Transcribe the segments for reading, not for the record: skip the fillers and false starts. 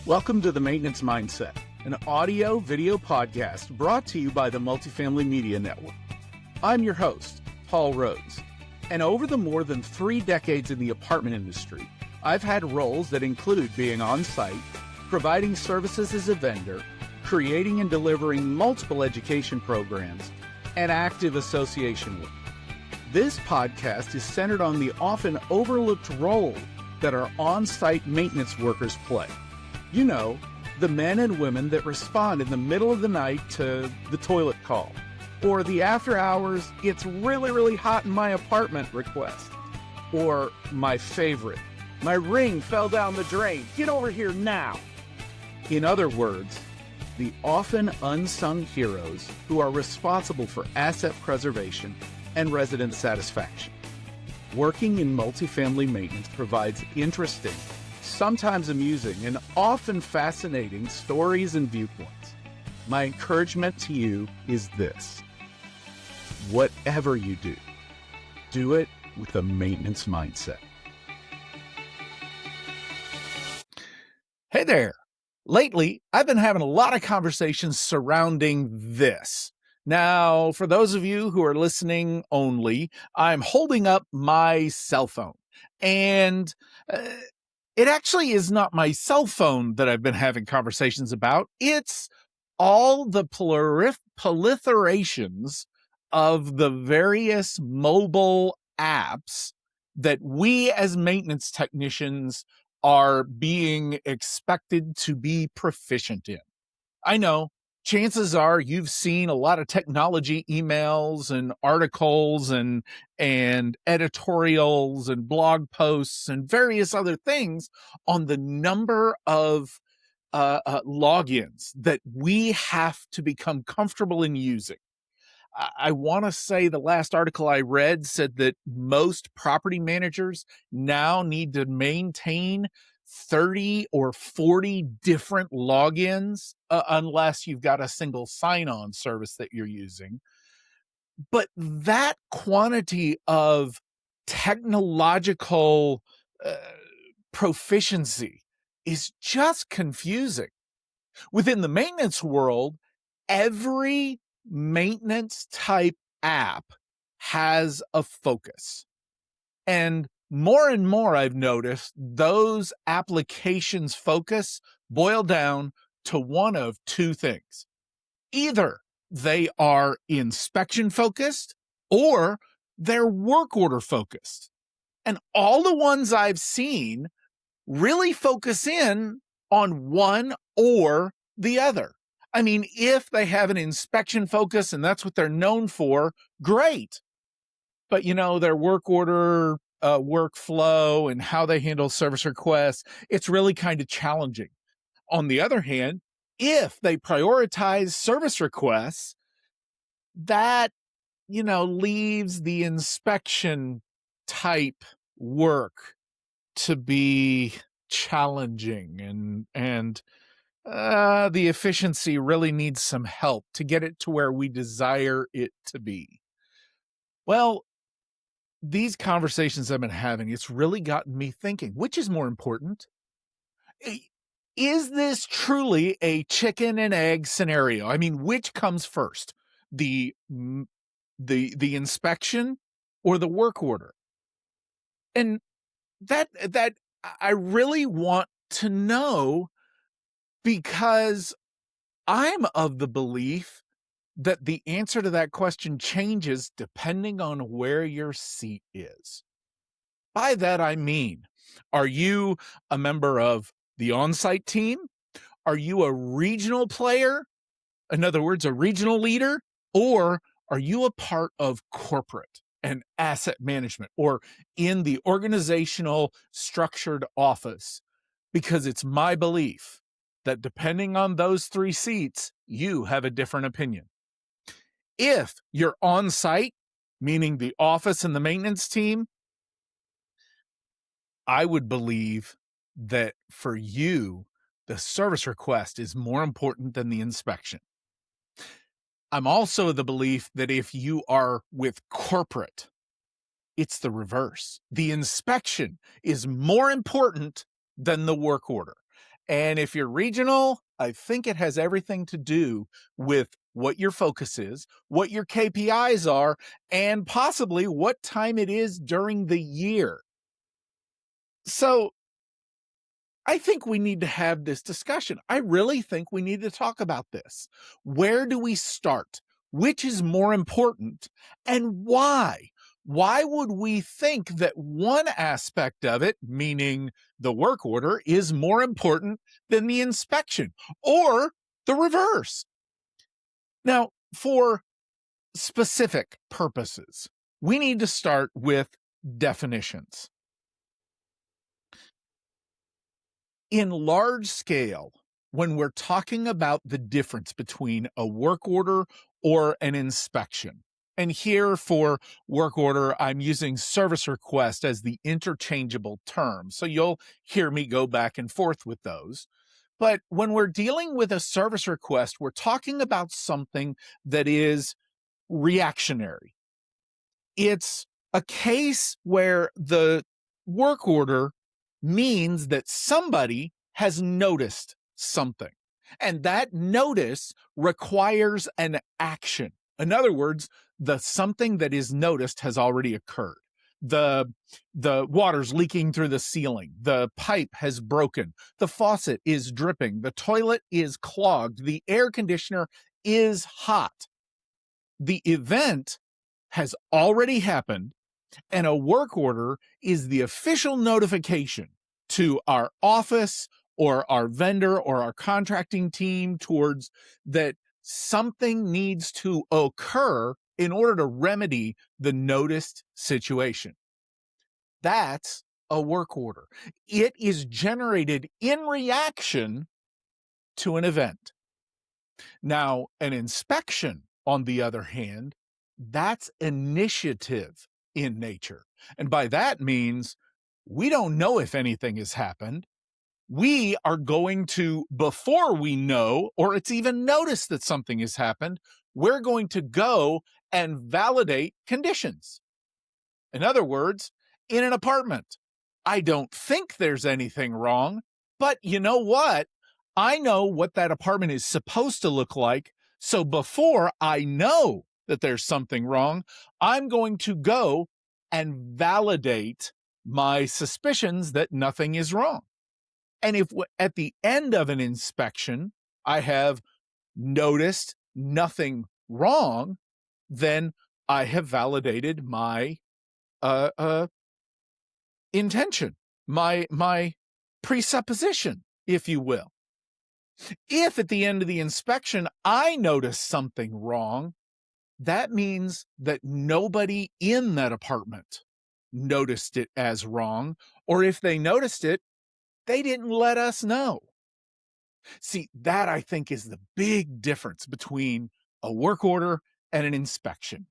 Welcome to The Maintenance Mindset, an audio-video podcast brought to you by the Multifamily Media Network. I'm your host, Paul Rhodes, and over the more than 3 decades in the apartment industry, I've had roles that include being on-site, providing services as a vendor, creating and delivering multiple education programs, and active association work. This podcast is centered on the often overlooked role that our on-site maintenance workers play. You know, the men and women that respond in the middle of the night to the toilet call, or the after hours, it's really hot in my apartment request, or my favorite, my ring fell down the drain, get over here now. In other words, the often unsung heroes who are responsible for asset preservation and resident satisfaction. Working in multifamily maintenance provides interesting, sometimes amusing, and often fascinating stories and viewpoints. My encouragement to you is this: whatever you do it with a maintenance mindset. Hey there. Lately, I've been having a lot of conversations surrounding this. Now, for those of you who are listening only, I'm holding up my cell phone, and it actually is not my cell phone that I've been having conversations about. It's all the proliferations of the various mobile apps that we as maintenance technicians are being expected to be proficient in. I know, chances are you've seen a lot of technology emails and articles and editorials and blog posts and various other things on the number of logins that we have to become comfortable in using. I want to say the last article I read said that most property managers now need to maintain 30 or 40 different logins unless you've got a single sign-on service that you're using. But that quantity of technological proficiency is just confusing. Within the maintenance world, every maintenance type app has a focus. And more I've noticed those applications focus boil down to one of two things. Either they are inspection focused or they're work order focused. And all the ones I've seen really focus in on one or the other. I mean, if they have an inspection focus and that's what they're known for, great. But you know, their work order workflow and how they handle service requests, it's really kind of challenging. On the other hand, if they prioritize service requests, that, you know, leaves the inspection type work to be challenging, and the efficiency really needs some help to get it to where we desire it to be. Well, these conversations I've been having, it's really gotten me thinking, which is more important? Is this truly a chicken and egg scenario? I mean, which comes first? The inspection or the work order? And that I really want to know, because I'm of the belief that the answer to that question changes depending on where your seat is. By that, I mean, are you a member of the on-site team? Are you a regional player? In other words, a regional leader? Or are you a part of corporate and asset management, or in the organizational structured office? Because it's my belief that depending on those 3 seats, you have a different opinion. If you're on site, meaning the office and the maintenance team, I would believe that for you, the service request is more important than the inspection. I'm also of the belief that if you are with corporate, it's the reverse. The inspection is more important than the work order. And if you're regional, I think it has everything to do with what your focus is, what your KPIs are, and possibly what time it is during the year. So I think we need to have this discussion. I really think we need to talk about this. Where do we start? Which is more important and why? Why would we think that one aspect of it, meaning the work order, is more important than the inspection or the reverse? Now, for specific purposes, we need to start with definitions. In large scale, when we're talking about the difference between a work order or an inspection, and here for work order, I'm using service request as the interchangeable term. So you'll hear me go back and forth with those. But when we're dealing with a service request, we're talking about something that is reactionary. It's a case where the work order means that somebody has noticed something, and that notice requires an action. In other words, the something that is noticed has already occurred. The water's leaking through the ceiling, the pipe has broken, the faucet is dripping, the toilet is clogged, the air conditioner is hot. The event has already happened, and a work order is the official notification to our office or our vendor or our contracting team towards that something needs to occur in order to remedy the noticed situation. That's a work order. It is generated in reaction to an event. Now, an inspection, on the other hand, that's initiative in nature. And by that means, we don't know if anything has happened. We are going to, before we know, or it's even noticed that something has happened, we're going to go and validate conditions. In other words, in an apartment, I don't think there's anything wrong, but you know what? I know what that apartment is supposed to look like. So before I know that there's something wrong, I'm going to go and validate my suspicions that nothing is wrong. And if at the end of an inspection, I have noticed nothing wrong, then I have validated my intention, my presupposition, if you will. If at the end of the inspection I notice something wrong, that means that nobody in that apartment noticed it as wrong, or if they noticed it, they didn't let us know. See, that I think is the big difference between a work order and an inspection.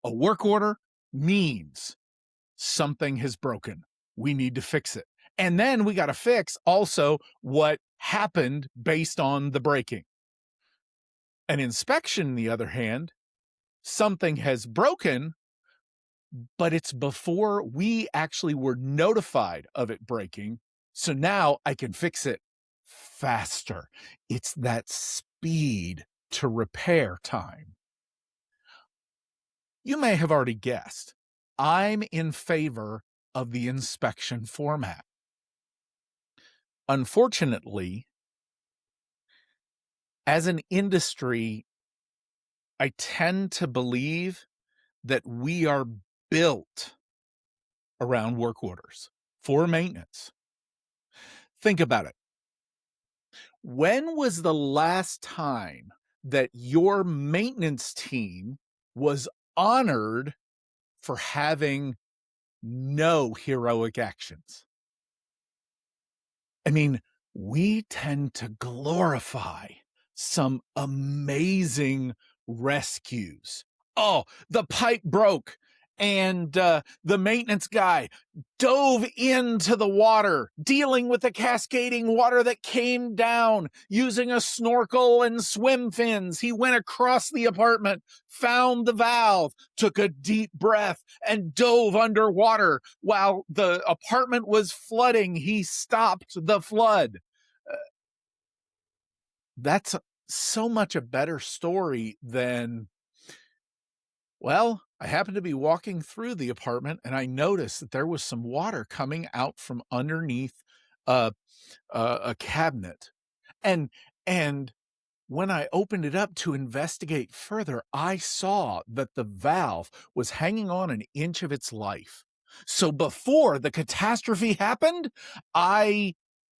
A work order means something has broken. We need to fix it. And then we got to fix also what happened based on the breaking. An inspection, on the other hand, something has broken, but it's before we actually were notified of it breaking. So now I can fix it faster. It's that speed to repair time. You may have already guessed, I'm in favor of the inspection format. Unfortunately, as an industry, I tend to believe that we are built around work orders for maintenance. Think about it. When was the last time that your maintenance team was honored for having no heroic actions? I mean, we tend to glorify some amazing rescues. Oh, the pipe broke and the maintenance guy dove into the water, dealing with the cascading water that came down using a snorkel and swim fins. He went across the apartment, found the valve, took a deep breath, and dove underwater. While the apartment was flooding, he stopped the flood. That's so much a better story than, well, I happened to be walking through the apartment and I noticed that there was some water coming out from underneath a a cabinet. And and when I opened it up to investigate further, I saw that the valve was hanging on an inch of its life. So before the catastrophe happened, I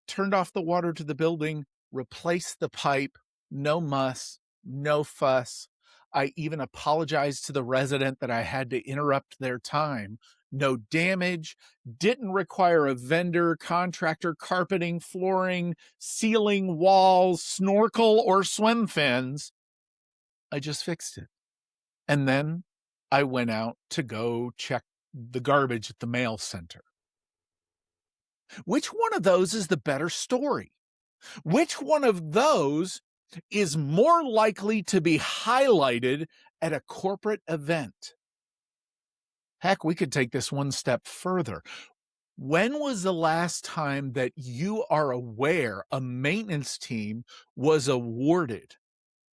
turned off the water to the building, replaced the pipe, no muss, no fuss. I even apologized to the resident that I had to interrupt their time. No damage, didn't require a vendor, contractor, carpeting, flooring, ceiling, walls, snorkel, or swim fins. I just fixed it. And then I went out to go check the garbage at the mail center. Which one of those is the better story? Which one of those is more likely to be highlighted at a corporate event? Heck, we could take this one step further. When was the last time that you are aware a maintenance team was awarded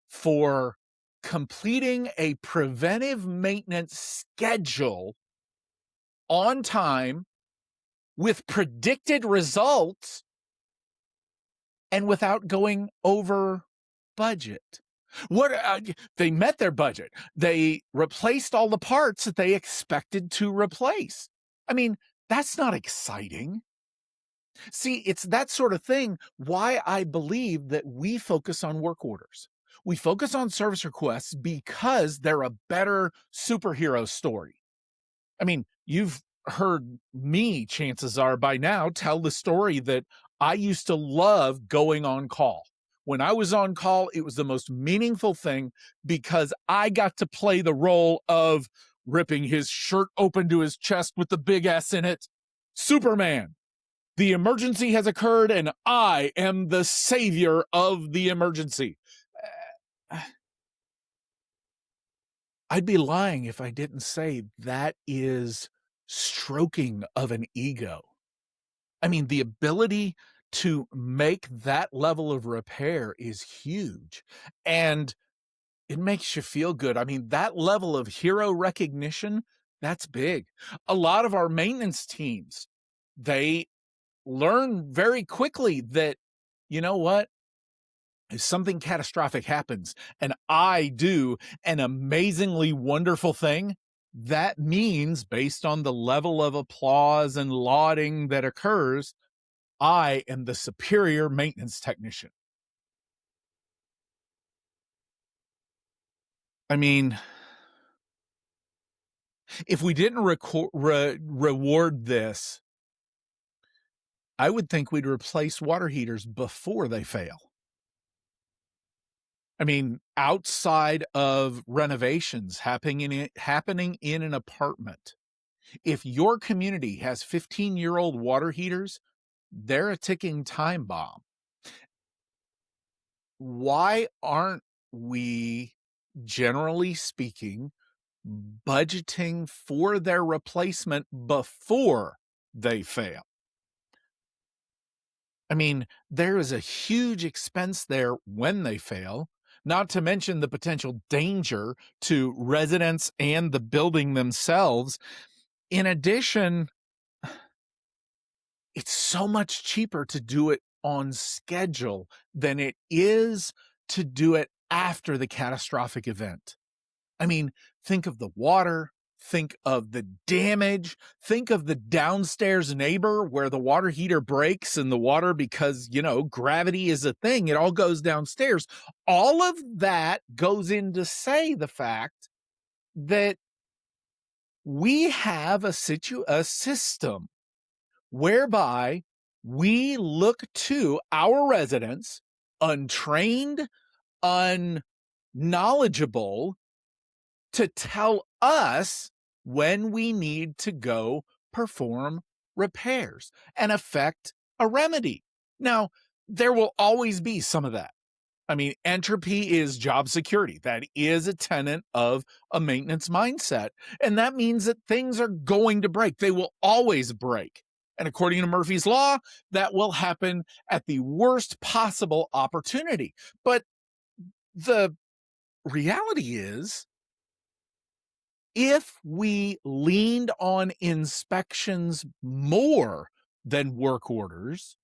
for completing a preventive maintenance schedule on time with predicted results and without going over budget? What they met their budget. They replaced all the parts that they expected to replace. I mean, that's not exciting. See, it's that sort of thing why I believe that we focus on work orders. We focus on service requests because they're a better superhero story. I mean, you've heard me, chances are by now, tell the story that I used to love going on call. When I was on call, it was the most meaningful thing because I got to play the role of ripping his shirt open to his chest with the big S in it. Superman. The emergency has occurred and I am the savior of the emergency. I'd be lying if I didn't say that is stroking of an ego. I mean, the ability to make that level of repair is huge, and it makes you feel good. I mean, that level of hero recognition, that's big. A lot of our maintenance teams, they learn very quickly that, you know what? If something catastrophic happens and I do an amazingly wonderful thing, that means, based on the level of applause and lauding that occurs, I am the superior maintenance technician. I mean, if we didn't reward this, I would think we'd replace water heaters before they fail. I mean, outside of renovations happening in an apartment, if your community has 15-year-old water heaters, they're a ticking time bomb. Why aren't we, generally speaking, budgeting for their replacement before they fail? I mean, there is a huge expense there when they fail, not to mention the potential danger to residents and the building themselves. In addition, it's so much cheaper to do it on schedule than it is to do it after the catastrophic event. I mean, think of the water, think of the damage, think of the downstairs neighbor where the water heater breaks and the water, because, you know, gravity is a thing, it all goes downstairs. All of that goes into say the fact that we have a system whereby we look to our residents, untrained, unknowledgeable, to tell us when we need to go perform repairs and effect a remedy. Now, there will always be some of that. I mean, entropy is job security. That is a tenet of a maintenance mindset. And that means that things are going to break. They will always break. And according to Murphy's Law, that will happen at the worst possible opportunity. But the reality is, if we leaned on inspections more than work orders,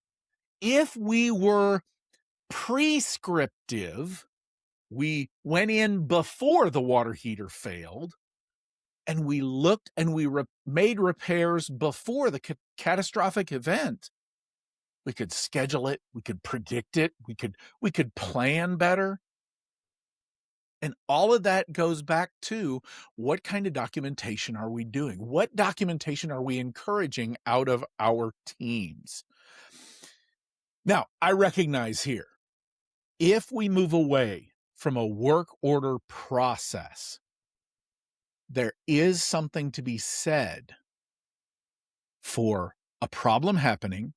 if we were prescriptive, we went in before the water heater failed, and we looked and we made repairs before the catastrophic event, we could schedule it, we could predict it, we could plan better. And all of that goes back to, what kind of documentation are we doing? What documentation are we encouraging out of our teams? Now, I recognize here, if we move away from a work order process, there is something to be said for a problem happening,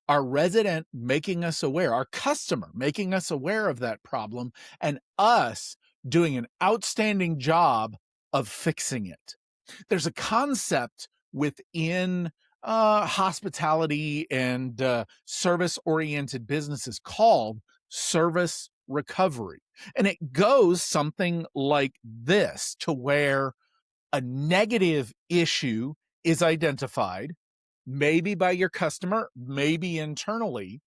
our resident making us aware, our customer making us aware of that problem, and us doing an outstanding job of fixing it. There's a concept within hospitality and service-oriented businesses called service recovery. And it goes something like this, to where a negative issue is identified, maybe by your customer, maybe internally.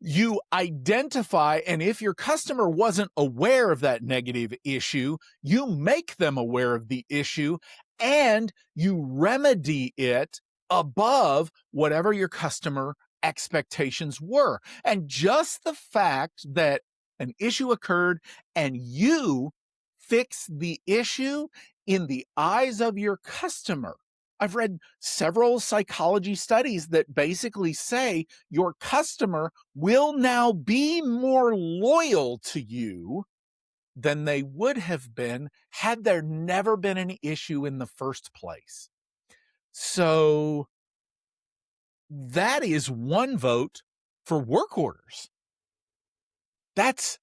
You identify, and if your customer wasn't aware of that negative issue, you make them aware of the issue and you remedy it above whatever your customer expectations were. And just the fact that an issue occurred and you fix the issue in the eyes of your customer. I've read several psychology studies that basically say your customer will now be more loyal to you than they would have been had there never been an issue in the first place. So that is one vote for work orders. That's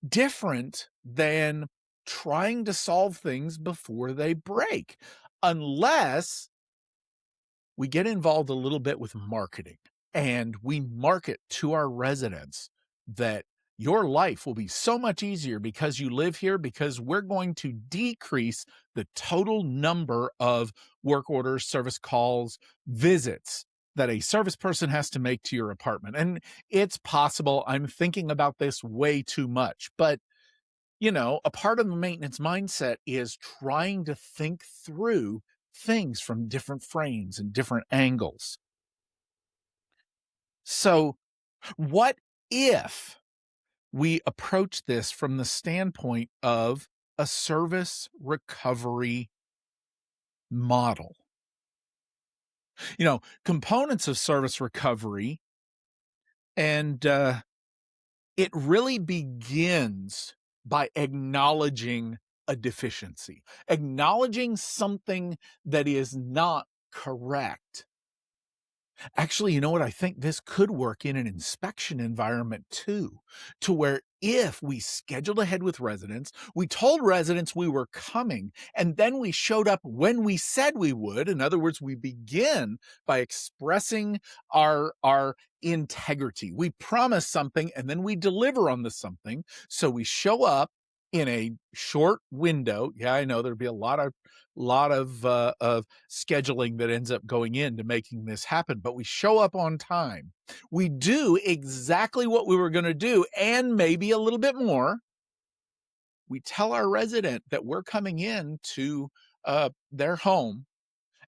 different than trying to solve things before they break, unless we get involved a little bit with marketing and we market to our residents that your life will be so much easier because you live here, because we're going to decrease the total number of work orders, service calls, visits that a service person has to make to your apartment. And it's possible I'm thinking about this way too much, but a part of the maintenance mindset is trying to think through things from different frames and different angles. So, what if we approach this from the standpoint of a service recovery model? Components of service recovery, and it really begins by acknowledging a deficiency, acknowledging something that is not correct. Actually, you know what? I think this could work in an inspection environment too, to where if we scheduled ahead with residents, we told residents we were coming, and then we showed up when we said we would. In other words, we begin by expressing our integrity. We promise something and then we deliver on the something. So we show up in a short window. Yeah, I know there'd be a lot of scheduling that ends up going into making this happen, but we show up on time. We do exactly what we were going to do, and maybe a little bit more. We tell our resident that we're coming in to their home,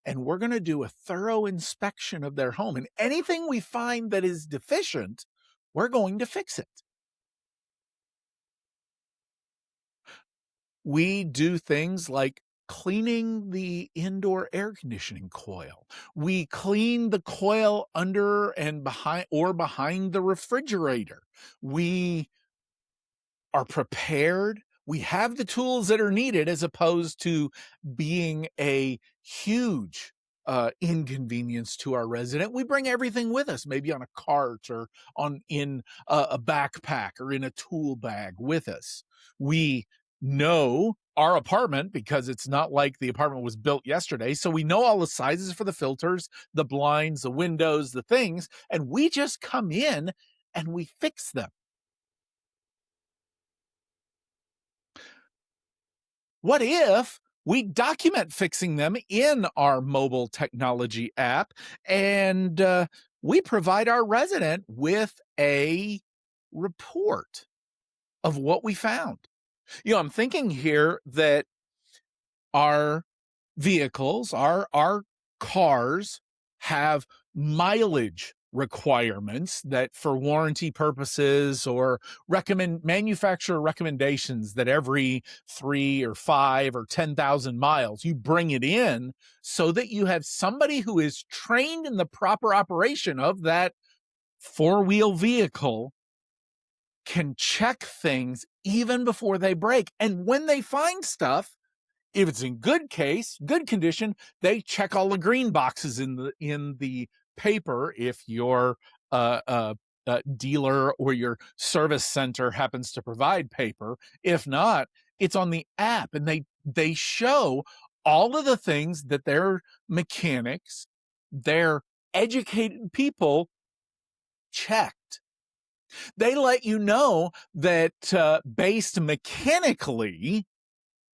and we're going to do a thorough inspection of their home, and anything we find that is deficient, we're going to fix it. We do things like cleaning the indoor air conditioning coil. We clean the coil under and behind the refrigerator. We are prepared. We have the tools that are needed, as opposed to being a huge inconvenience to our resident. We bring everything with us, maybe on a cart or in a backpack or in a tool bag with us. We know our apartment because it's not like the apartment was built yesterday. So we know all the sizes for the filters, the blinds, the windows, the things, and we just come in and we fix them. What if we document fixing them in our mobile technology app and we provide our resident with a report of what we found? I'm thinking here that our vehicles, our cars have mileage requirements that for warranty purposes or recommend manufacturer recommendations that every 3 or 5 or 10,000 miles you bring it in so that you have somebody who is trained in the proper operation of that four-wheel vehicle can check things even before they break. And when they find stuff, if it's in good condition, they check all the green boxes in the paper if your dealer or your service center happens to provide paper. If not, it's on the app, and they show all of the things that their mechanics, their educated people checked. They let you know that based mechanically,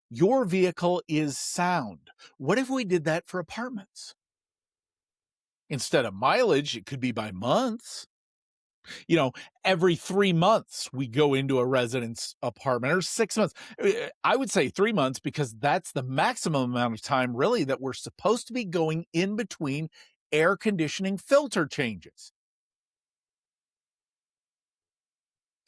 your vehicle is sound. What if we did that for apartments? Instead of mileage, it could be by months. Every 3 months we go into a resident's apartment, or 6 months. I would say 3 months because that's the maximum amount of time really that we're supposed to be going in between air conditioning filter changes.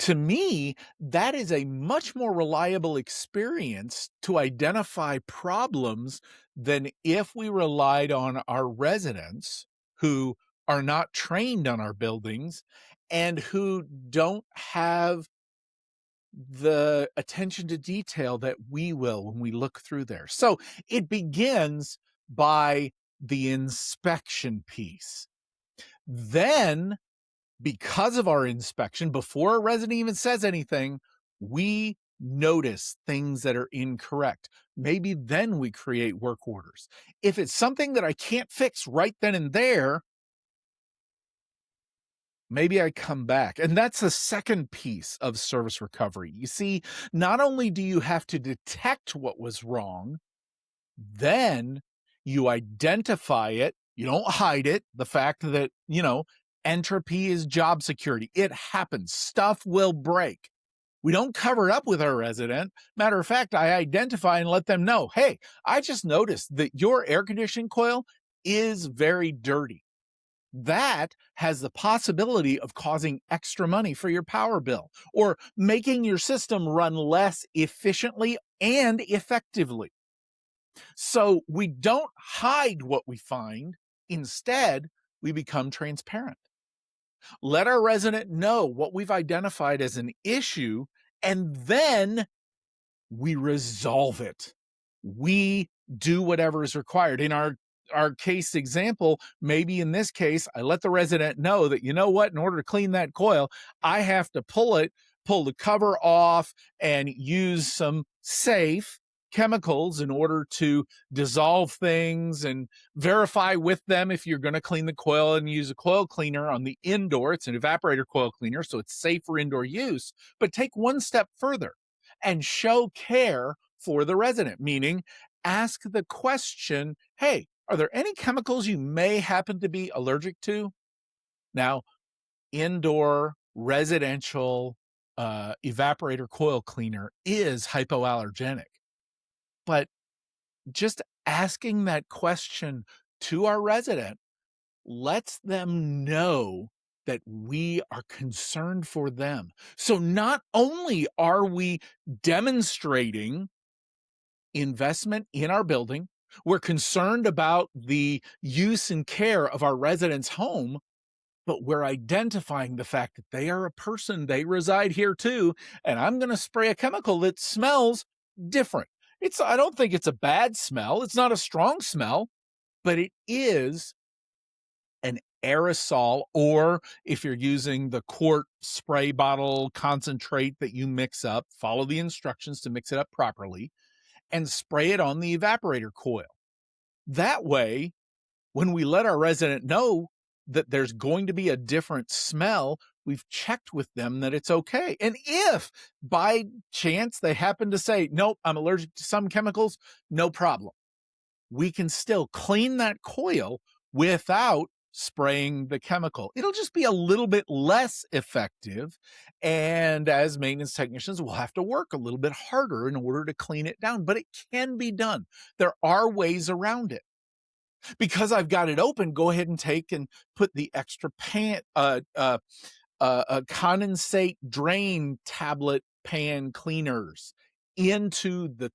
To me, that is a much more reliable experience to identify problems than if we relied on our residents who are not trained on our buildings and who don't have the attention to detail that we will when we look through there. So it begins by the inspection piece. Then, because of our inspection, before a resident even says anything, we notice things that are incorrect. Maybe then we create work orders. If it's something that I can't fix right then and there, maybe I come back. And that's the second piece of service recovery. You see, not only do you have to detect what was wrong, then you identify it. You don't hide it. The fact that, entropy is job security. It happens. Stuff will break. We don't cover it up with our resident. Matter of fact, I identify and let them know, hey, I just noticed that your air conditioning coil is very dirty. That has the possibility of causing extra money for your power bill or making your system run less efficiently and effectively. So we don't hide what we find. Instead, we become transparent. Let our resident know what we've identified as an issue, and then we resolve it. We do whatever is required. In our case example, maybe in this case, I let the resident know that, in order to clean that coil, I have to pull the cover off and use some safe chemicals in order to dissolve things and verify with them if you're going to clean the coil and use a coil cleaner on the indoor. It's an evaporator coil cleaner, so it's safe for indoor use. But take one step further and show care for the resident, meaning ask the question, hey, are there any chemicals you may happen to be allergic to? Now, indoor residential evaporator coil cleaner is hypoallergenic, but just asking that question to our resident lets them know that we are concerned for them. So not only are we demonstrating investment in our building, we're concerned about the use and care of our residents' home, but we're identifying the fact that they are a person, they reside here too, and I'm going to spray a chemical that smells different. I don't think it's a bad smell. It's not a strong smell, but it is an aerosol, or if you're using the quart spray bottle concentrate that you mix up, follow the instructions to mix it up properly. and spray it on the evaporator coil. That way, when we let our resident know that there's going to be a different smell, we've checked with them that it's okay. And if by chance they happen to say, nope, I'm allergic to some chemicals, no problem. We can still clean that coil without spraying the chemical. It'll just be a little bit less effective. And as maintenance technicians, we'll have to work a little bit harder in order to clean it down, but it can be done. There are ways around it. Because I've got it open, go ahead and take and put the extra condensate drain tablet pan cleaners into the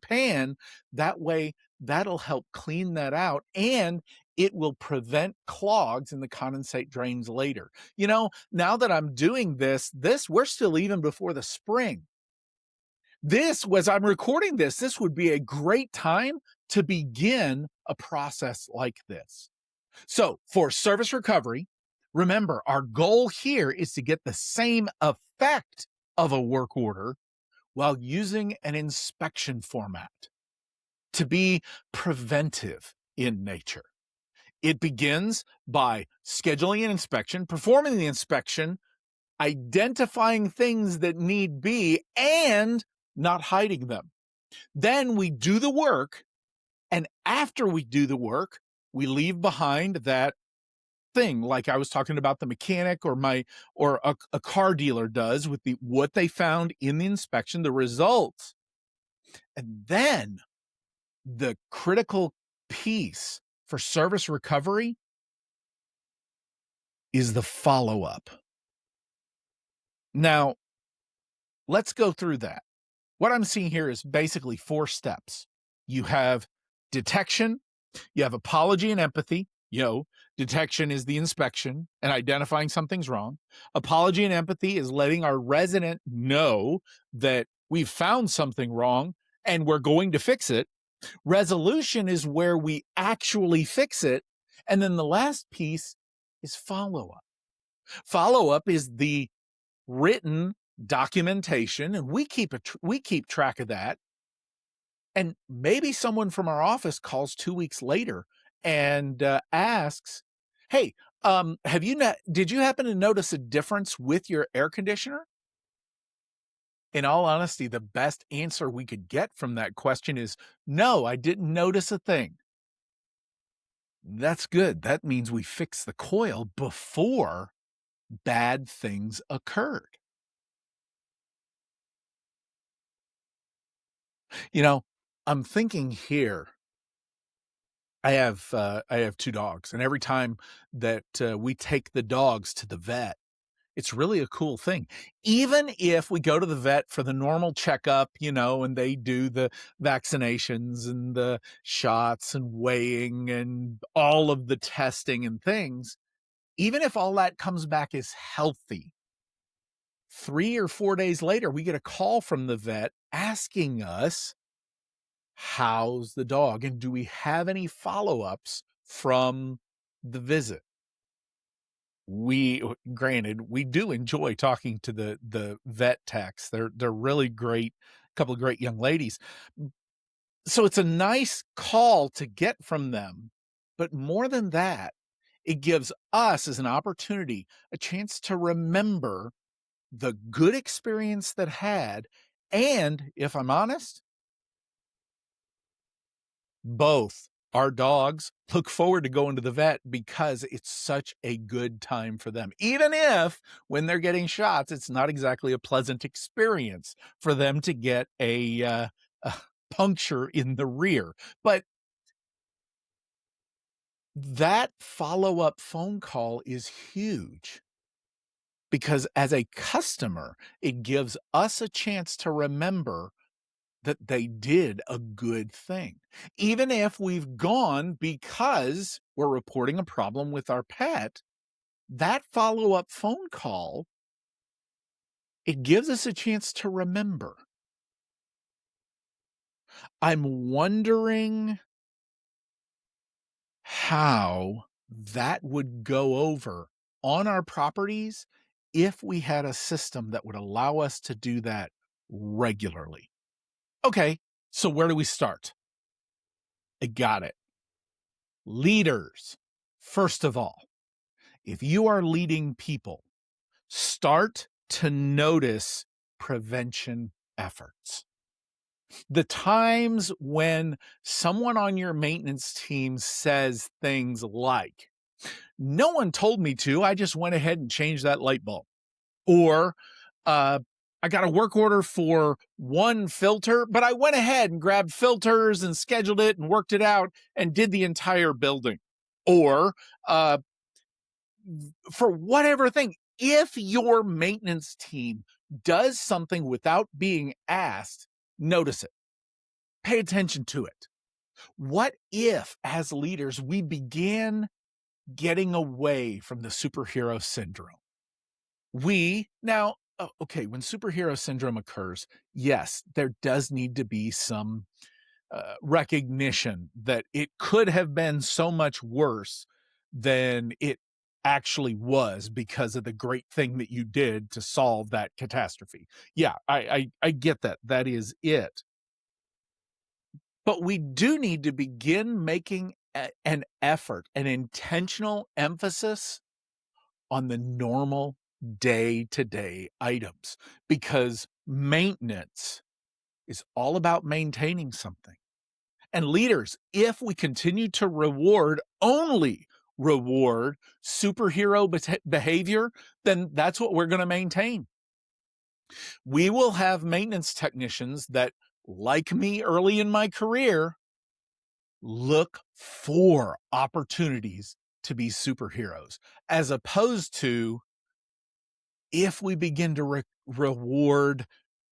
pan. That way, that'll help clean that out, and it will prevent clogs in the condensate drains later. Now that I'm doing this, we're still even before the spring. I'm recording this would be a great time to begin a process like this. So for service recovery, remember, our goal here is to get the same effect of a work order while using an inspection format to be preventive in nature. It begins by scheduling an inspection, performing the inspection, identifying things that need be, and not hiding them. Then we do the work, and after we do the work, we leave behind that thing, like I was talking about the mechanic or a car dealer does with what they found in the inspection, the results. And then the critical piece for service recovery is the follow-up. Now, let's go through that. What I'm seeing here is basically 4 steps. You have detection, you have apology and empathy. Detection is the inspection and identifying something's wrong. Apology and empathy is letting our resident know that we've found something wrong and we're going to fix it. Resolution is where we actually fix it. And then the last piece is follow-up. Follow-up is the written documentation, and we keep track of that. And maybe someone from our office calls 2 weeks later and asks, "Hey, did you happen to notice a difference with your air conditioner?" In all honesty, the best answer we could get from that question is, "No, I didn't notice a thing." That's good. That means we fixed the coil before bad things occurred. I'm thinking here, I have 2 dogs, and every time that we take the dogs to the vet, it's really a cool thing. Even if we go to the vet for the normal checkup, and they do the vaccinations and the shots and weighing and all of the testing and things, even if all that comes back as healthy, 3 or 4 days later, we get a call from the vet asking us, how's the dog? And do we have any follow-ups from the visit? Granted, we do enjoy talking to the vet techs. They're really great, couple of great young ladies. So it's a nice call to get from them. But more than that, it gives us as an opportunity, a chance to remember the good experience that had. And if I'm honest, both our dogs look forward to going to the vet because it's such a good time for them. Even if when they're getting shots, it's not exactly a pleasant experience for them to get a puncture in the rear. But that follow-up phone call is huge because as a customer, it gives us a chance to remember that they did a good thing. Even if we've gone because we're reporting a problem with our pet, that follow-up phone call, it gives us a chance to remember. I'm wondering how that would go over on our properties if we had a system that would allow us to do that regularly. Okay, So where do we start? I got it. Leaders. First of all, if you are leading people, start to notice prevention efforts. The times when someone on your maintenance team says things like, no one told me to, I just went ahead and changed that light bulb. Or, uh, I got a work order for one filter, but I went ahead and grabbed filters and scheduled it and worked it out and did the entire building. Or, uh, for whatever thing, if your maintenance team does something without being asked, notice it. Pay attention to it. What if, as leaders, we began getting away from the superhero syndrome? Okay, when superhero syndrome occurs, yes, there does need to be some recognition that it could have been so much worse than it actually was because of the great thing that you did to solve that catastrophe. Yeah, I get that. That is it. But we do need to begin making an effort, an intentional emphasis on the normal day-to-day items, because maintenance is all about maintaining something. And leaders, if we continue to only reward superhero behavior, then that's what we're going to maintain. We will have maintenance technicians that, like me early in my career, look for opportunities to be superheroes, as opposed to if we begin to reward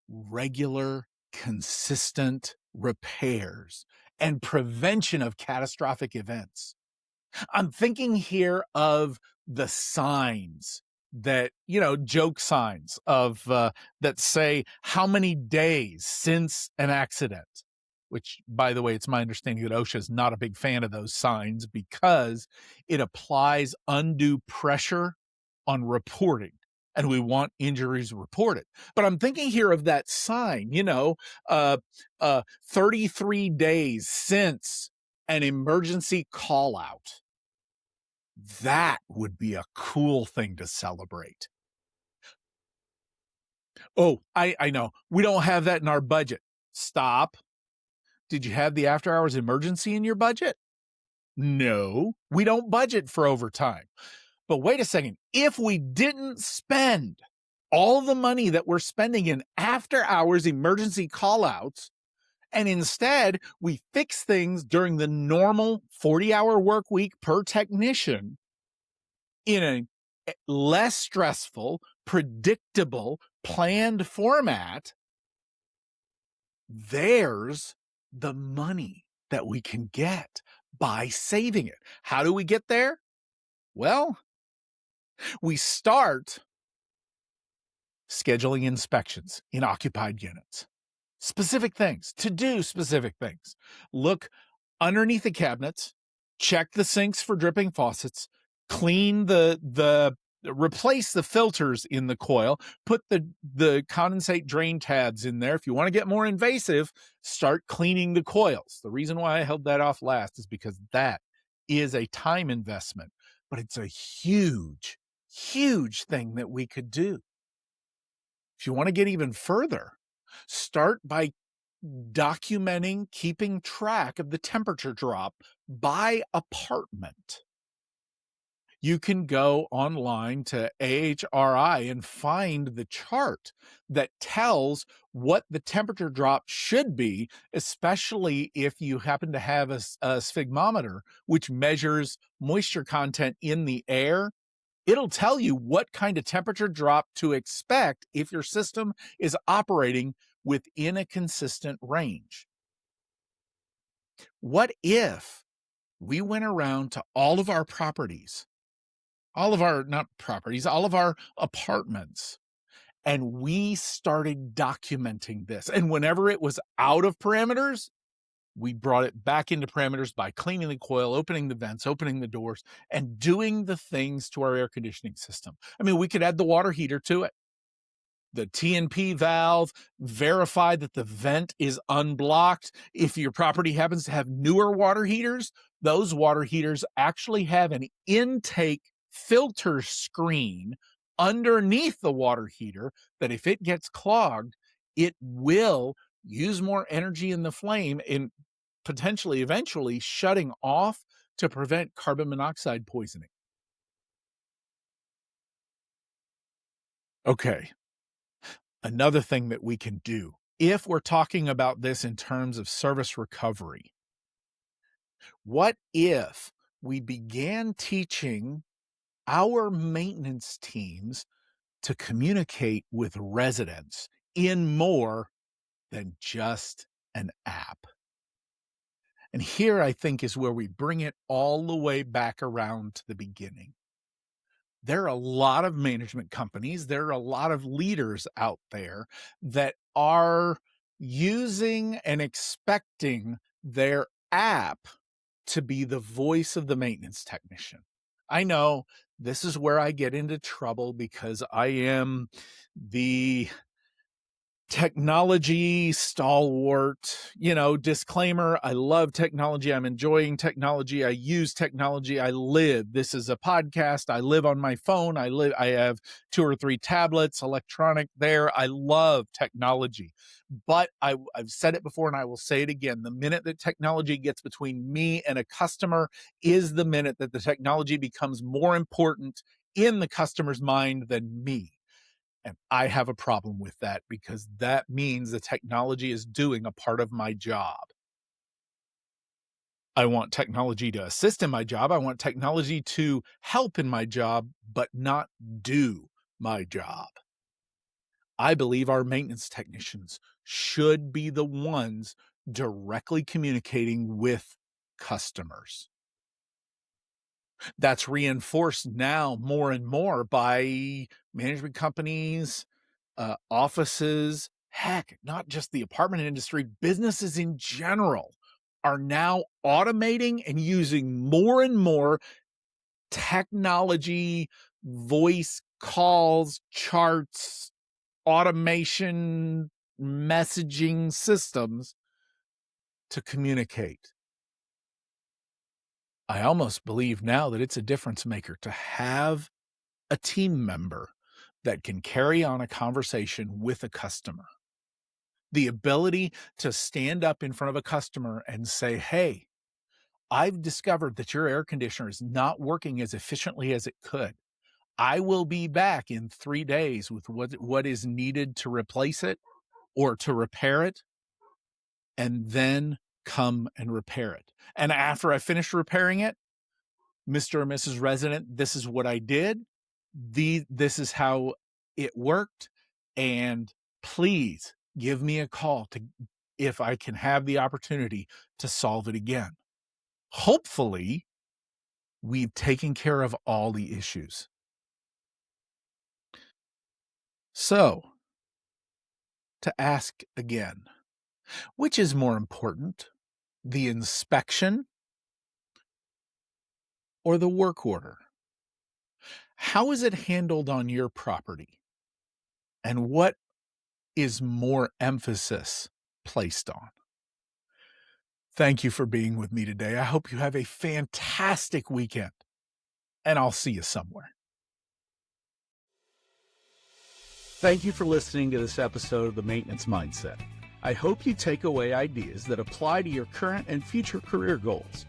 regular, consistent repairs and prevention of catastrophic events. I'm thinking here of the signs that, joke signs of that say how many days since an accident, which, by the way, it's my understanding that OSHA is not a big fan of those signs because it applies undue pressure on reporting. And we want injuries reported. But I'm thinking here of that sign, 33 days since an emergency call out. That would be a cool thing to celebrate. Oh, I know. We don't have that in our budget. Stop. Did you have the after hours emergency in your budget? No, we don't budget for overtime. But wait a second. If we didn't spend all the money that we're spending in after hours emergency call outs, and instead we fix things during the normal 40-hour work week per technician in a less stressful, predictable, planned format, there's the money that we can get by saving it. How do we get there? Well, we start scheduling inspections in occupied units. Specific things, to do specific things. Look underneath the cabinets, check the sinks for dripping faucets, clean replace the filters in the coil, put the condensate drain tabs in there. If you want to get more invasive, start cleaning the coils. The reason why I held that off last is because that is a time investment, but it's a huge, huge thing that we could do. If you want to get even further, start by documenting, keeping track of the temperature drop by apartment. You can go online to AHRI and find the chart that tells what the temperature drop should be, especially if you happen to have a sphygmometer, which measures moisture content in the air. It'll tell you what kind of temperature drop to expect if your system is operating within a consistent range. What if we went around to all of our properties, all of our apartments, and we started documenting this? And whenever it was out of parameters, we brought it back into parameters by cleaning the coil, opening the vents, opening the doors, and doing the things to our air conditioning system. I mean, we could add the water heater to it. the T&P valve, verify that the vent is unblocked. If your property happens to have newer water heaters, those water heaters actually have an intake filter screen underneath the water heater that if it gets clogged, it will use more energy in the flame in potentially eventually shutting off to prevent carbon monoxide poisoning. Okay, another thing that we can do if we're talking about this in terms of service recovery, what if we began teaching our maintenance teams to communicate with residents in more than just an app? And here I think is where we bring it all the way back around to the beginning. There are a lot of management companies, there are a lot of leaders out there that are using and expecting their app to be the voice of the maintenance technician. I know this is where I get into trouble because I am the technology stalwart, disclaimer. I love technology. I'm enjoying technology. I use technology. I live. This is a podcast. I live on my phone. I have 2 or 3 tablets, electronic there. I love technology, but I've said it before and I will say it again. The minute that technology gets between me and a customer is the minute that the technology becomes more important in the customer's mind than me. And I have a problem with that because that means the technology is doing a part of my job. I want technology to assist in my job. I want technology to help in my job, but not do my job. I believe our maintenance technicians should be the ones directly communicating with customers. That's reinforced now more and more by management companies, offices, heck, not just the apartment industry, businesses in general are now automating and using more and more technology, voice calls, charts, automation, messaging systems to communicate. I almost believe now that it's a difference maker to have a team member that can carry on a conversation with a customer. The ability to stand up in front of a customer and say, hey, I've discovered that your air conditioner is not working as efficiently as it could. I will be back in 3 days with what is needed to replace it or to repair it, and then come and repair it. And after I finish repairing it, Mr. or Mrs. Resident, this is what I did. This is how it worked. And please give me a call if I can have the opportunity to solve it again. Hopefully, we've taken care of all the issues. So, to ask again, which is more important, the inspection or the work order? How is it handled on your property? And what is more emphasis placed on? Thank you for being with me today. I hope you have a fantastic weekend, and I'll see you somewhere. Thank you for listening to this episode of The Maintenance Mindset. I hope you take away ideas that apply to your current and future career goals.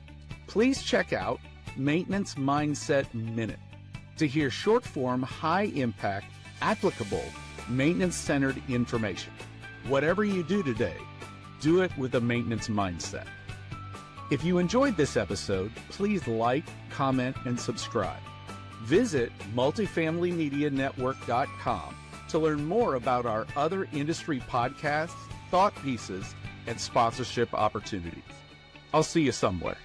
Please check out Maintenance Mindset Minute to hear short-form, high-impact, applicable, maintenance-centered information. Whatever you do today, do it with a maintenance mindset. If you enjoyed this episode, please like, comment, and subscribe. Visit multifamilymedianetwork.com to learn more about our other industry podcasts, thought pieces, and sponsorship opportunities. I'll see you somewhere.